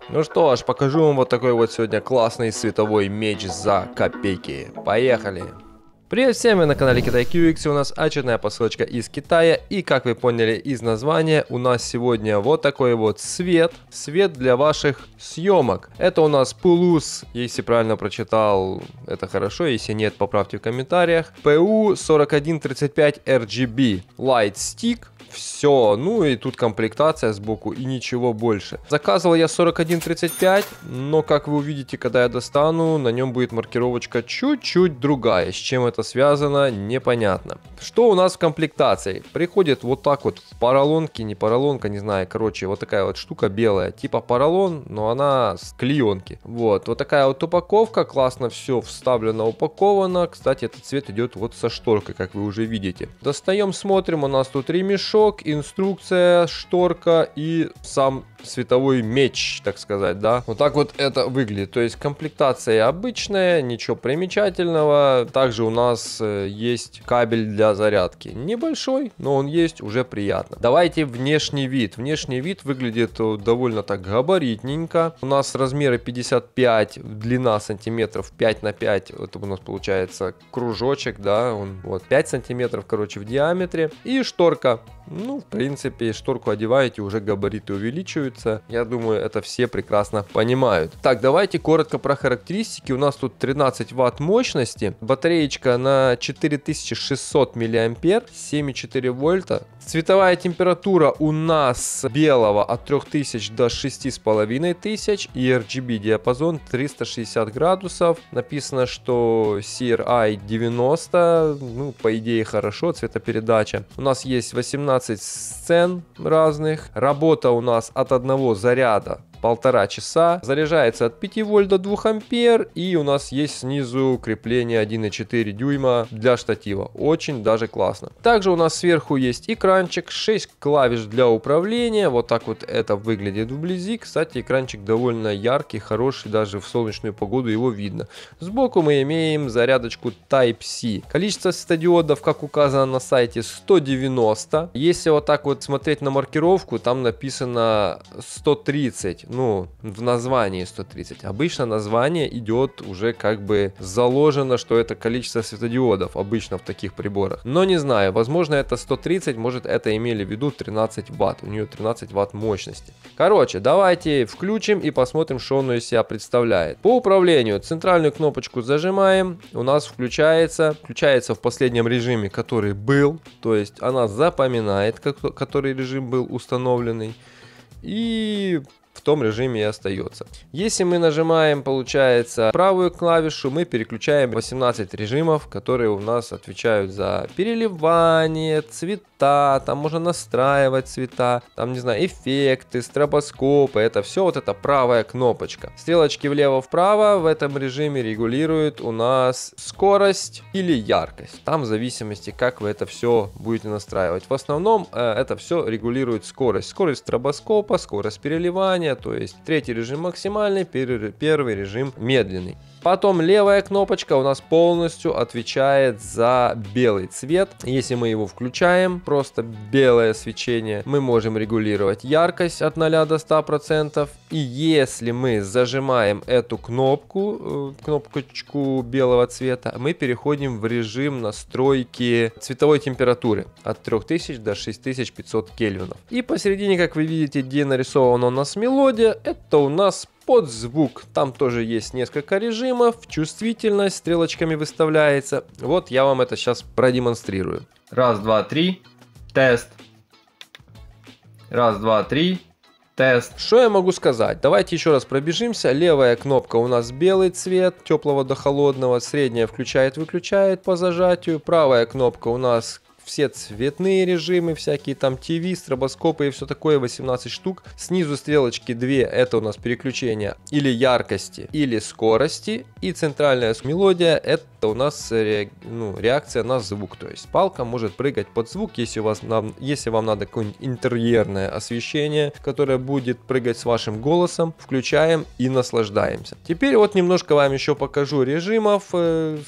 Ну что ж, покажу вам вот такой вот сегодня классный световой меч за копейки. Поехали! Привет всем, вы на канале KitaiQX, и у нас очередная посылочка из Китая. И как вы поняли из названия, у нас сегодня вот такой вот свет для ваших съемок. Это у нас Pulus, если правильно прочитал, это хорошо, если нет, поправьте в комментариях. PU4135 RGB Light Stick. Все, ну и тут комплектация сбоку и ничего больше. Заказывал я 4135, но как вы увидите, когда я достану, на нем будет маркировочка чуть-чуть другая. С чем это связано, непонятно. Что у нас в комплектации? Приходит вот так вот в поролонке, не поролонка, не знаю, короче, вот такая вот штука белая, типа поролон, но она с клеенки. Вот такая вот упаковка, классно все вставлено, упаковано. Кстати, этот цвет идет вот со шторкой, как вы уже видите. Достаем, смотрим, у нас тут ремешок, инструкция, шторка и сам световой меч, так сказать, да. Вот так вот это выглядит. То есть комплектация обычная, ничего примечательного. Также у нас есть кабель для зарядки. Небольшой, но он есть, уже приятно. Давайте внешний вид. Внешний вид выглядит довольно так габаритненько. У нас размеры 55, длина сантиметров 5 на 5. Это у нас получается кружочек, да. Он вот 5 сантиметров, короче, в диаметре. И шторка. Ну, в принципе, шторку одеваете, уже габариты увеличиваются. Я думаю, это все прекрасно понимают. Так, давайте коротко про характеристики. У нас тут 13 ватт мощности. Батареечка на 4600 мА, 7,4 вольта. Цветовая температура у нас белого от 3000 до 6500. И RGB диапазон 360 градусов. Написано, что CRI 90. Ну, по идее, хорошо, цветопередача. У нас есть 18 сцен разных. Работа у нас от одного заряда 1,5 часа. Заряжается от 5 вольт до 2 ампер. И у нас есть снизу крепление 1,4 дюйма для штатива. Очень даже классно. Также у нас сверху есть экранчик, 6 клавиш для управления. Вот так вот это выглядит вблизи. Кстати, экранчик довольно яркий, хороший. Даже в солнечную погоду его видно. Сбоку мы имеем зарядочку Type-C. Количество светодиодов, как указано на сайте, 190. Если вот так вот смотреть на маркировку, там написано 130. Ну, в названии 130. Обычно название идет уже как бы заложено, что это количество светодиодов обычно в таких приборах. Но не знаю, возможно это 130, может это имели в виду 13 ватт. У нее 13 ватт мощности. Короче, давайте включим и посмотрим, что он из себя представляет. По управлению центральную кнопочку зажимаем. У нас включается в последнем режиме, который был. То есть она запоминает, который режим был установленный. И в том режиме и остается. Если мы нажимаем, получается, правую клавишу, мы переключаем 18 режимов, которые у нас отвечают за переливание, цвета, там можно настраивать цвета, там, не знаю, эффекты, стробоскопы, это все вот эта правая кнопочка. Стрелочки влево-вправо в этом режиме регулируют у нас скорость или яркость. Там в зависимости, как вы это все будете настраивать. В основном это все регулирует скорость. Скорость стробоскопа, скорость переливания. То есть третий режим максимальный, первый режим медленный. Потом левая кнопочка у нас полностью отвечает за белый цвет. Если мы его включаем, просто белое свечение, мы можем регулировать яркость от 0 до 100%. И если мы зажимаем эту кнопочку белого цвета, мы переходим в режим настройки цветовой температуры от 3000 до 6500 кельвинов. И посередине, как вы видите, где нарисована у нас мелодия, это у нас под звук. Там тоже есть несколько режимов, чувствительность стрелочками выставляется. Вот я вам это сейчас продемонстрирую. Раз, два, три, тест. Раз, два, три, тест. Что я могу сказать? Давайте еще раз пробежимся. Левая кнопка у нас белый цвет, теплого до холодного. Средняя включает-выключает по зажатию. Правая кнопка у нас все цветные режимы, всякие там ТВ, стробоскопы и все такое, 18 штук. Снизу стрелочки 2, это у нас переключение или яркости, или скорости. И центральная мелодия, это у нас реакция на звук. То есть палка может прыгать под звук, если вам надо какое-нибудь интерьерное освещение, которое будет прыгать с вашим голосом. Включаем и наслаждаемся. Теперь вот немножко вам еще покажу режимов.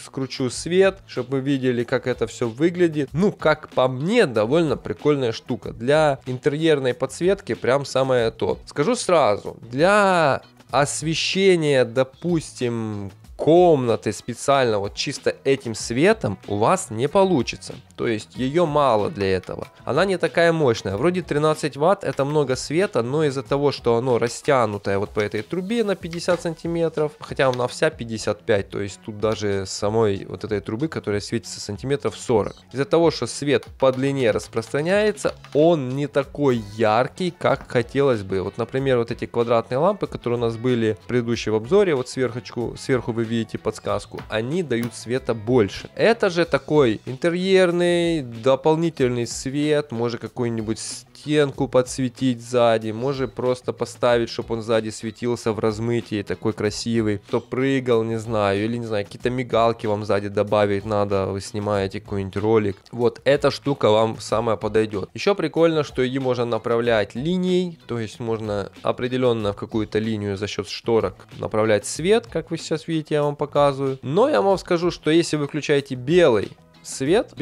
Скручу свет, чтобы вы видели, как это все выглядит. Ну, как по мне, довольно прикольная штука. Для интерьерной подсветки прям самое то. Скажу сразу, для освещения, допустим, комнаты специально вот чисто этим светом у вас не получится. То есть ее мало для этого. Она не такая мощная. Вроде 13 ватт это много света, но из-за того, что оно растянутое вот по этой трубе на 50 сантиметров, хотя она вся 55, то есть тут даже самой вот этой трубы, которая светится сантиметров 40. Из-за того, что свет по длине распространяется, он не такой яркий, как хотелось бы. Вот, например, вот эти квадратные лампы, которые у нас были в предыдущем обзоре, вот сверху вы видите подсказку, они дают света больше. Это же такой интерьерный, дополнительный свет, может какой-нибудь стенку подсветить сзади, может просто поставить, чтобы он сзади светился в размытии, такой красивый, кто прыгал, не знаю, или не знаю, какие-то мигалки вам сзади добавить надо, вы снимаете какой-нибудь ролик. Вот эта штука вам самая подойдет. Еще прикольно, что ее можно направлять линией, то есть можно определенно в какую-то линию за счет шторок направлять свет, как вы сейчас видите, я вам показываю. Но я вам скажу, что если вы включаете белый свет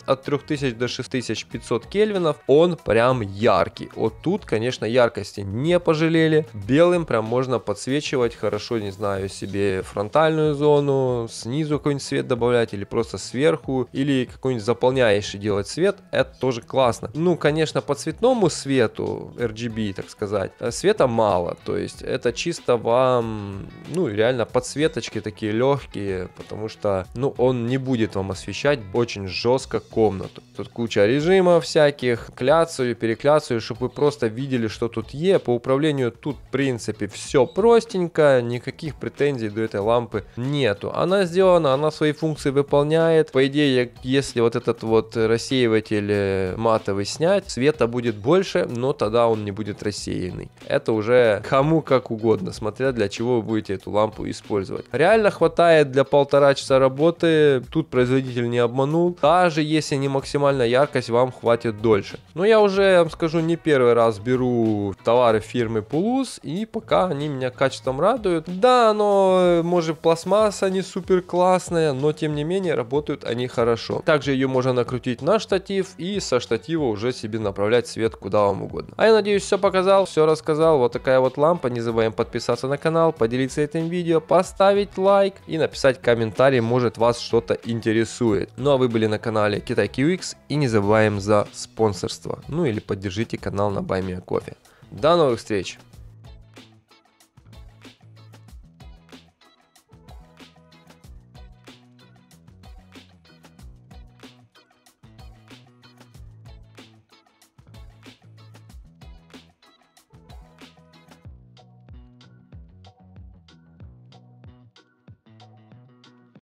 от 3000 до 6500 кельвинов, он прям яркий. Вот тут, конечно, яркости не пожалели. Белым прям можно подсвечивать хорошо, не знаю, себе фронтальную зону, снизу какой-нибудь свет добавлять или просто сверху, или какой-нибудь заполняющий делать свет. Это тоже классно. Ну, конечно, по цветному свету, RGB, так сказать, света мало. То есть это чисто вам, ну, реально подсветочки такие легкие, потому что, ну, он не будет вам освещать очень жестко комнату. Тут куча режимов всяких, кляцаю, перекляцаю, чтобы вы просто видели, что тут по управлению тут, в принципе, все простенько, никаких претензий до этой лампы нету. Она сделана, она свои функции выполняет. По идее, если вот этот вот рассеиватель матовый снять, света будет больше, но тогда он не будет рассеянный. Это уже кому как угодно, смотря для чего вы будете эту лампу использовать. Реально хватает для 1,5 часа работы, тут производитель не обманул. Даже если не максимальная яркость, вам хватит дольше. Но я уже, я вам скажу, не первый раз беру товары фирмы Pulus, и пока они меня качеством радуют. Да, но может пластмасса не супер классная, но тем не менее работают они хорошо. Также ее можно накрутить на штатив и со штатива уже себе направлять свет куда вам угодно. А я надеюсь, все показал, все рассказал. Вот такая вот лампа. Не забываем подписаться на канал, поделиться этим видео, поставить лайк и написать комментарий, может вас что-то интересует. Ну а вы были на канале Китай QX, и не забываем за спонсорство. Ну или поддержите канал на Buy Me a Coffee. До новых встреч!